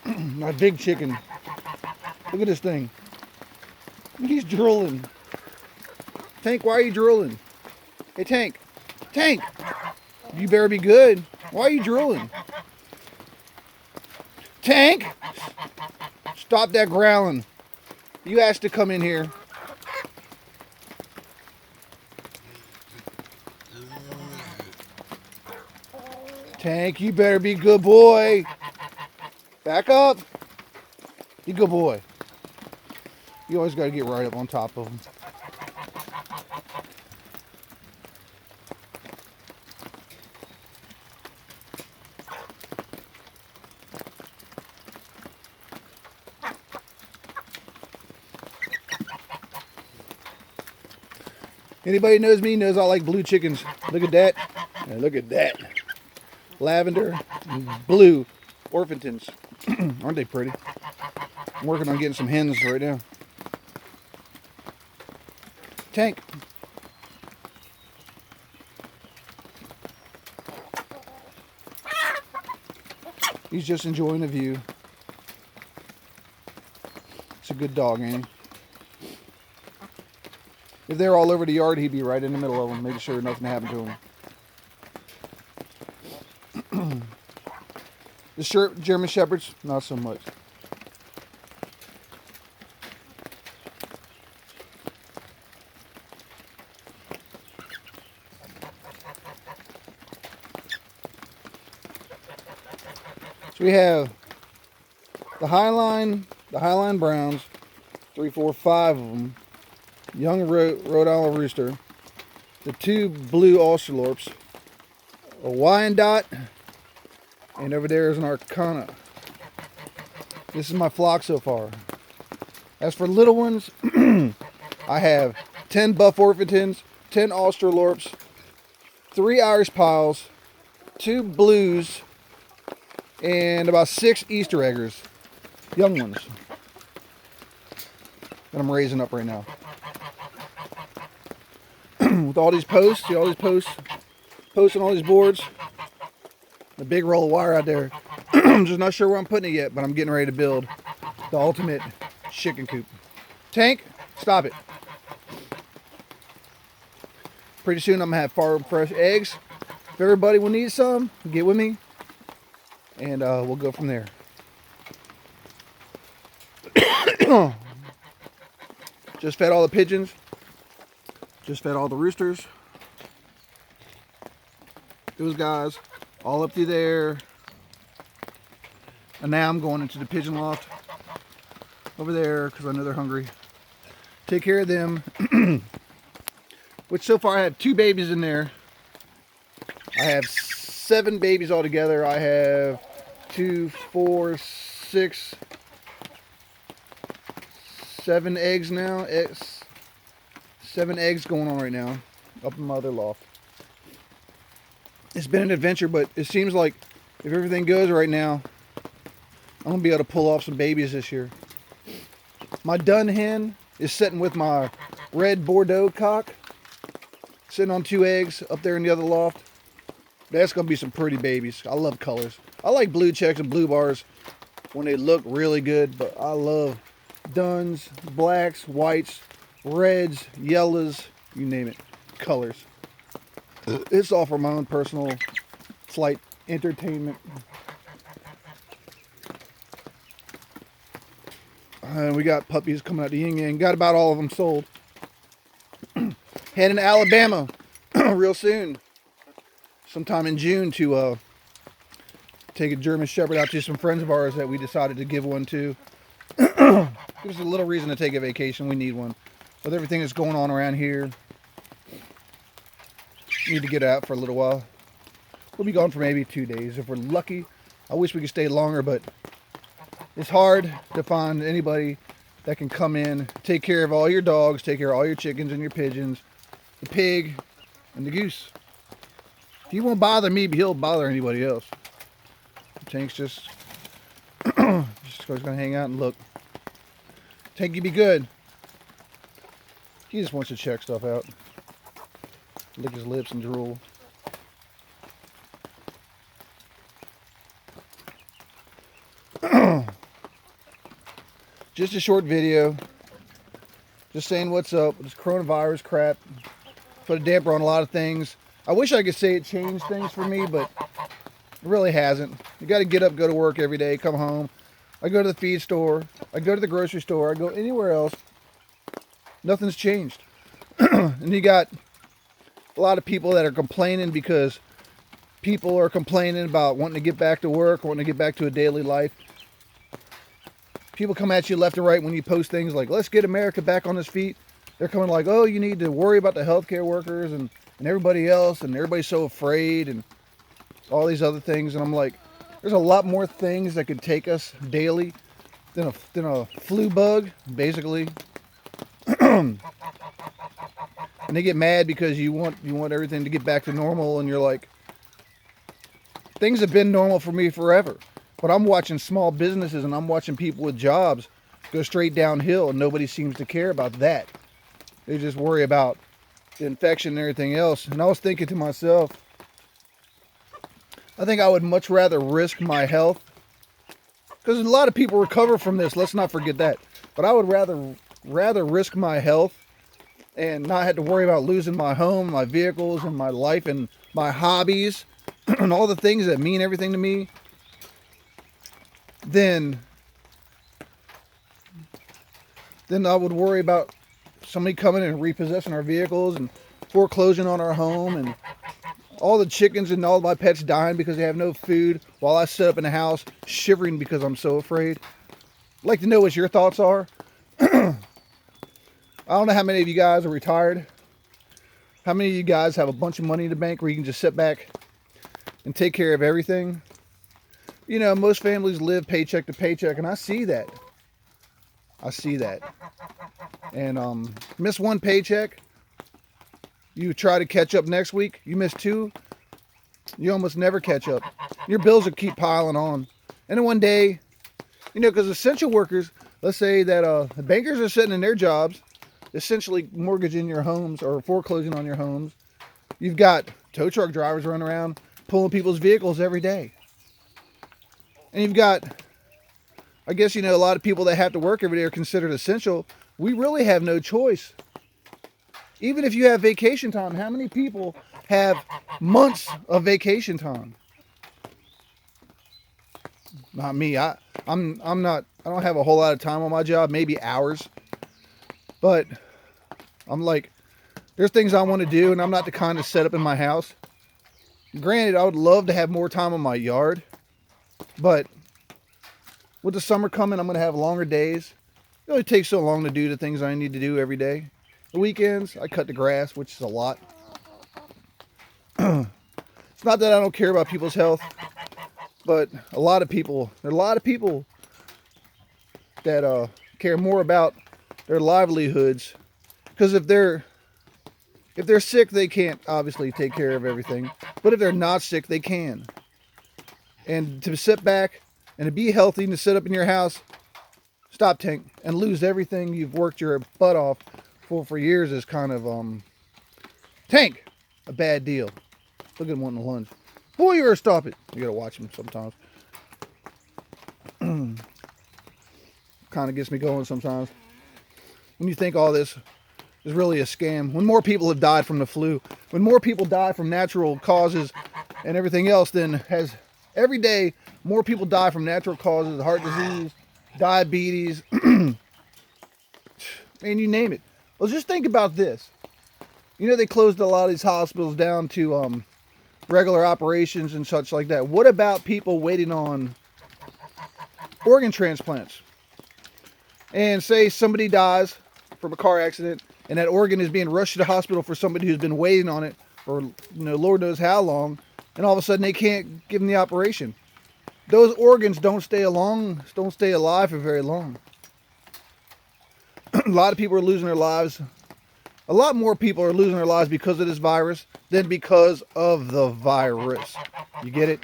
My big chicken. Look at this thing. He's drooling. Tank, why are you drooling? Hey, Tank. Tank! You better be good. Why are you drooling? Tank! Stop that growling. You asked to come in here. Tank, you better be good boy. Back up. You good boy. You always got to get right up on top of them. Anybody knows me knows I like blue chickens. Look at that. And look at that. Lavender and blue Orpingtons. Aren't they pretty? I'm working on getting some hens right now. Tank. He's just enjoying the view. It's a good dog, man. If they're all over the yard, he'd be right in the middle of them, making sure nothing happened to him. The German Shepherds, not so much. So we have the Highline Browns, 3, 4, 5 of them. Young Rhode Island Rooster, the 2 blue Australorps, a Wyandotte, and over there is an Arcana. This is my flock so far. As for little ones, I have 10 Buff Orpingtons, 10 Australorps, 3 Irish Piles, 2 Blues, and about 6 Easter Eggers, young ones, that I'm raising up right now. With all these posts, see all these posts, posting all these boards, the big roll of wire out there. I'm just not sure where I'm putting it yet, but I'm getting ready to build the ultimate chicken coop. Tank, stop it. Pretty soon I'm gonna have farm fresh eggs. If everybody will need some, get with me, and we'll go from there. Just fed all the pigeons. Just fed all the roosters. Those guys all up through there. And now I'm going into the pigeon loft over there because I know they're hungry. Take care of them. Which so far I have 2 babies in there. I have 7 babies altogether. I have 2, 4, 6, 7 eggs now. 7 eggs going on right now up in my other loft. It's been an adventure, but it seems like if everything goes right now, I'm gonna be able to pull off some babies this year. My dun hen is sitting with my red Bordeaux cock, sitting on 2 eggs up there in the other loft. That's gonna be some pretty babies. I love colors. I like blue checks and blue bars when they look really good, but I love duns, blacks, whites, reds, yellows, you name it, colors. It's all for my own personal slight entertainment. And we got puppies coming out the yin yang. Got about all of them sold. Heading to Alabama real soon. Sometime in June to take a German Shepherd out to some friends of ours that we decided to give one to. Give us a little reason to take a vacation. We need one. With everything that's going on around here, need to get out for a little while. We'll be gone for maybe 2 days if we're lucky. I wish we could stay longer, but it's hard to find anybody that can come in, take care of all your dogs, take care of all your chickens and your pigeons, the pig, and the goose. He won't bother me, but he'll bother anybody else. Tank's just gonna hang out and look. Tank, you be good. He just wants to check stuff out. Lick his lips and drool. Just a short video. Just saying what's up with this coronavirus crap. Put a damper on a lot of things. I wish I could say it changed things for me, but it really hasn't. You got to get up, go to work every day, come home. I go to the feed store. I go to the grocery store. I go anywhere else. Nothing's changed. And you got a lot of people that are complaining because people are complaining about wanting to get back to work, wanting to get back to a daily life. People come at you left and right when you post things like, let's get America back on its feet. They're coming like, oh, you need to worry about the healthcare workers and everybody else, and everybody's so afraid and all these other things. And I'm like, there's a lot more things that could take us daily than a flu bug, basically. And they get mad because you want everything to get back to normal, and you're like, things have been normal for me forever. But I'm watching small businesses and I'm watching people with jobs go straight downhill, and nobody seems to care about that. They just worry about the infection and everything else. And I was thinking to myself, I think I would much rather risk my health, because a lot of people recover from this, let's not forget that. But I would rather risk my health and not have to worry about losing my home, my vehicles, and my life, and my hobbies, and all the things that mean everything to me, then I would worry about somebody coming and repossessing our vehicles and foreclosing on our home, and all the chickens and all my pets dying because they have no food, while I sit up in the house shivering because I'm so afraid. I'd like to know what your thoughts are. I don't know how many of you guys are retired. How many of you guys have a bunch of money in the bank where you can just sit back and take care of everything? You know, most families live paycheck to paycheck, and I see that. And miss one paycheck, you try to catch up next week, you miss two, you almost never catch up. Your bills will keep piling on. And then one day, you know, because essential workers, let's say that the bankers are sitting in their jobs, essentially mortgaging your homes or foreclosing on your homes. You've got tow truck drivers running around pulling people's vehicles every day. And you've got, I guess, you know, a lot of people that have to work every day are considered essential. We really have no choice. Even if you have vacation time, how many people have months of vacation time? Not me. I don't have a whole lot of time on my job, maybe hours. But I'm like, there's things I want to do, and I'm not the kind to set up in my house. Granted, I would love to have more time on my yard, but with the summer coming, I'm going to have longer days. It only takes so long to do the things I need to do every day. The weekends, I cut the grass, which is a lot. It's not that I don't care about people's health, but there are a lot of people that care more about their livelihoods, because if they're sick, they can't obviously take care of everything, but if they're not sick, they can. And to sit back and to be healthy and to sit up in your house, stop tank, and lose everything you've worked your butt off for years is kind of tank, a bad deal. Look at him wanting to lunge. Boy, you better stop it. You gotta watch him sometimes. Kind of gets me going sometimes when you think all this is really a scam. When more people have died from the flu, when more people die from natural causes and everything else, then every day more people die from natural causes, heart disease, diabetes, and you name it. Well, just think about this. You know, they closed a lot of these hospitals down to regular operations and such like that. What about people waiting on organ transplants? And say somebody dies from a car accident, and that organ is being rushed to the hospital for somebody who's been waiting on it for, you know, Lord knows how long, and all of a sudden they can't give them the operation. Those organs don't stay alive for very long. A lot of people are losing their lives. A lot more people are losing their lives because of this virus than because of the virus. You get it?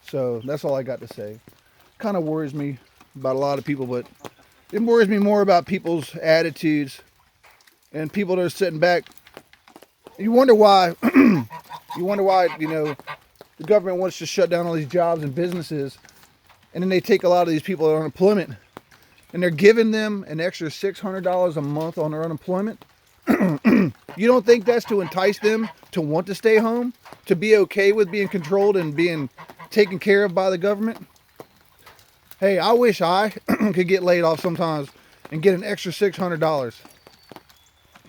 So that's all I got to say. Kind of worries me about a lot of people, but it worries me more about people's attitudes and people that are sitting back. You wonder why, you know, the government wants to shut down all these jobs and businesses, and then they take a lot of these people on unemployment and they're giving them an extra $600 a month on their unemployment, you don't think that's to entice them to want to stay home, to be okay with being controlled and being taken care of by the government? Hey, I wish I could get laid off sometimes and get an extra $600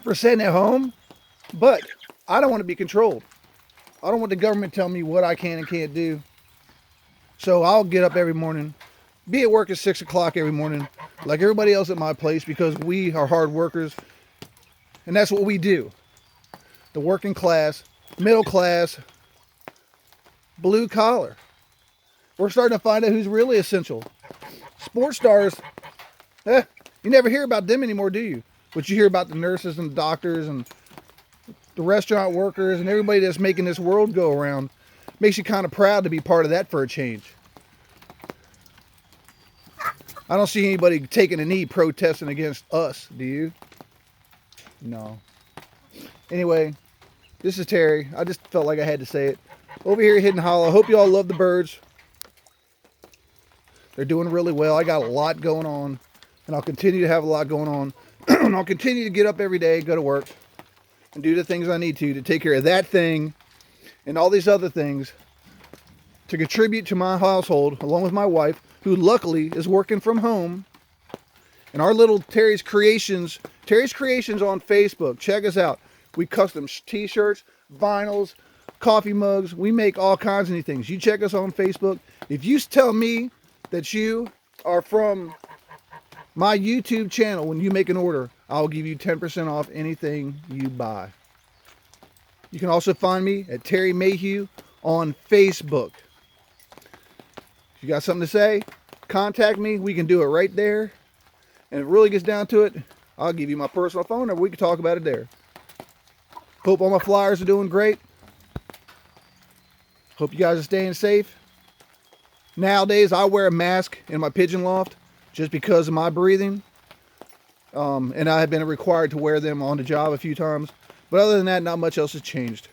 for sitting at home, but I don't want to be controlled. I don't want the government telling me what I can and can't do. So I'll get up every morning, be at work at 6 o'clock every morning, like everybody else at my place, because we are hard workers, and that's what we do. The working class, middle class, blue collar. We're starting to find out who's really essential. Sports stars, you never hear about them anymore, do you? But you hear about the nurses and the doctors and the restaurant workers and everybody that's making this world go around. Makes you kind of proud to be part of that for a change. I don't see anybody taking a knee protesting against us, do you? No. Anyway, this is Terry. I just felt like I had to say it. Over here at Hidden Hollow. Hope you all love the birds. They're doing really well. I got a lot going on, and I'll continue to have a lot going on. And I'll continue to get up every day, go to work, and do the things I need to take care of that thing and all these other things to contribute to my household, along with my wife, who luckily is working from home. And our little Terry's Creations on Facebook. Check us out. We custom t-shirts, vinyls, coffee mugs. We make all kinds of neat things. You check us on Facebook. If you tell me that you are from my YouTube channel when you make an order, I'll give you 10% off anything you buy. You can also find me at Terry Mayhew on Facebook. If you got something to say, contact me. We can do it right there. And if it really gets down to it, I'll give you my personal phone number. We can talk about it there. Hope all my flyers are doing great. Hope you guys are staying safe. Nowadays, I wear a mask in my pigeon loft just because of my breathing. And I have been required to wear them on the job a few times. But other than that, not much else has changed.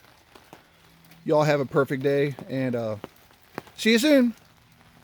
Y'all have a perfect day, and see you soon.